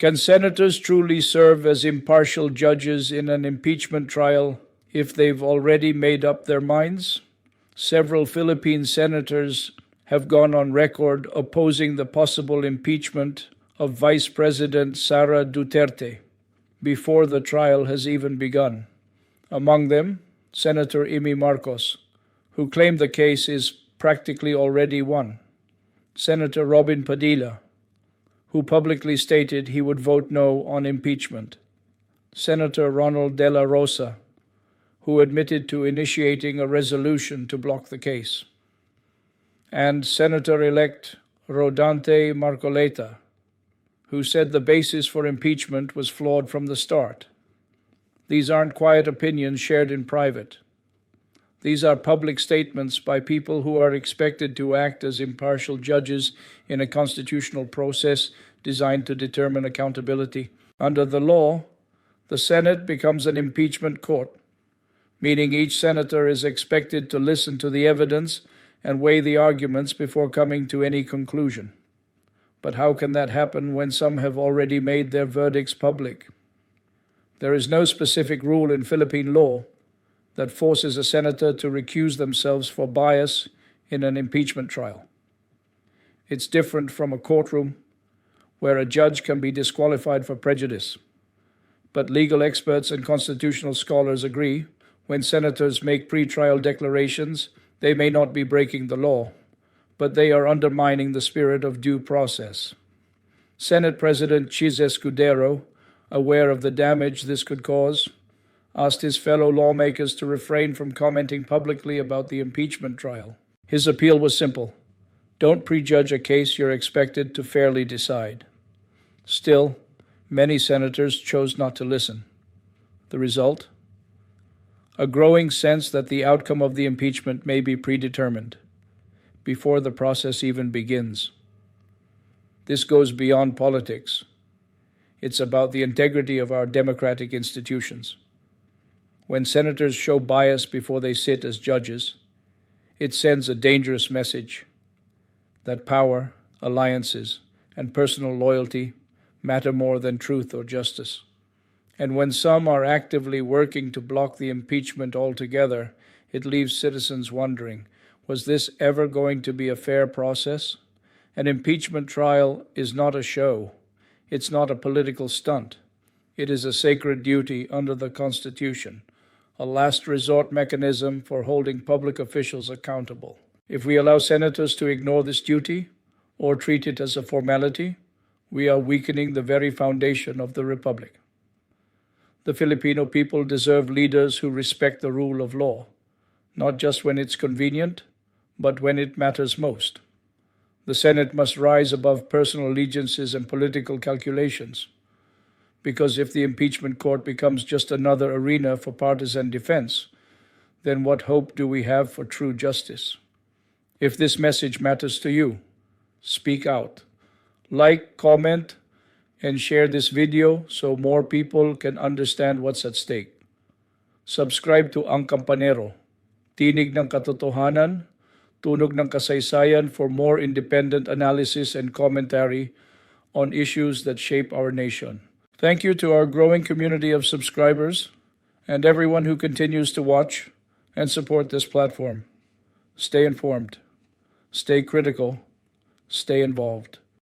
Can senators truly serve as impartial judges in an impeachment trial if they've already made up their minds? Several Philippine senators have gone on record opposing the possible impeachment of Vice President Sara Duterte before the trial has even begun. Among them, Senator Amy Marcos, who claimed the case is practically already won. Senator Robin Padilla, who publicly stated he would vote no on impeachment. Senator Ronald De La Rosa, who admitted to initiating a resolution to block the case. And Senator-elect Rodante Marcoleta, who said the basis for impeachment was flawed from the start. These aren't quiet opinions shared in private. These are public statements by people who are expected to act as impartial judges in a constitutional process designed to determine accountability. Under the law, the Senate becomes an impeachment court, meaning each senator is expected to listen to the evidence and weigh the arguments before coming to any conclusion. But how can that happen when some have already made their verdicts public? There is no specific rule in Philippine law that forces a senator to recuse themselves for bias in an impeachment trial. It's different from a courtroom where a judge can be disqualified for prejudice. But legal experts and constitutional scholars agree when senators make pre-trial declarations, they may not be breaking the law, but they are undermining the spirit of due process. Senate President Chis Escudero, aware of the damage this could cause, asked his fellow lawmakers to refrain from commenting publicly about the impeachment trial. His appeal was simple: don't prejudge a case you're expected to fairly decide. Still, many senators chose not to listen. The result? A growing sense that the outcome of the impeachment may be predetermined before the process even begins. This goes beyond politics. It's about the integrity of our democratic institutions. When senators show bias before they sit as judges, it sends a dangerous message that power, alliances, and personal loyalty matter more than truth or justice. And when some are actively working to block the impeachment altogether, it leaves citizens wondering, was this ever going to be a fair process? An impeachment trial is not a show. It's not a political stunt. It is a sacred duty under the Constitution, a last resort mechanism for holding public officials accountable. If we allow senators to ignore this duty or treat it as a formality, we are weakening the very foundation of the Republic. The Filipino people deserve leaders who respect the rule of law, not just when it's convenient, but when it matters most. The Senate must rise above personal allegiances and political calculations, because if the impeachment court becomes just another arena for partisan defense, then what hope do we have for true justice? If this message matters to you, speak out. Like, comment, and share this video so more people can understand what's at stake. Subscribe to AngKampanero, Tinig ng Katotohanan, Tunog ng Kasaysayan for more independent analysis and commentary on issues that shape our nation. Thank you to our growing community of subscribers and everyone who continues to watch and support this platform. Stay informed, stay critical, stay involved.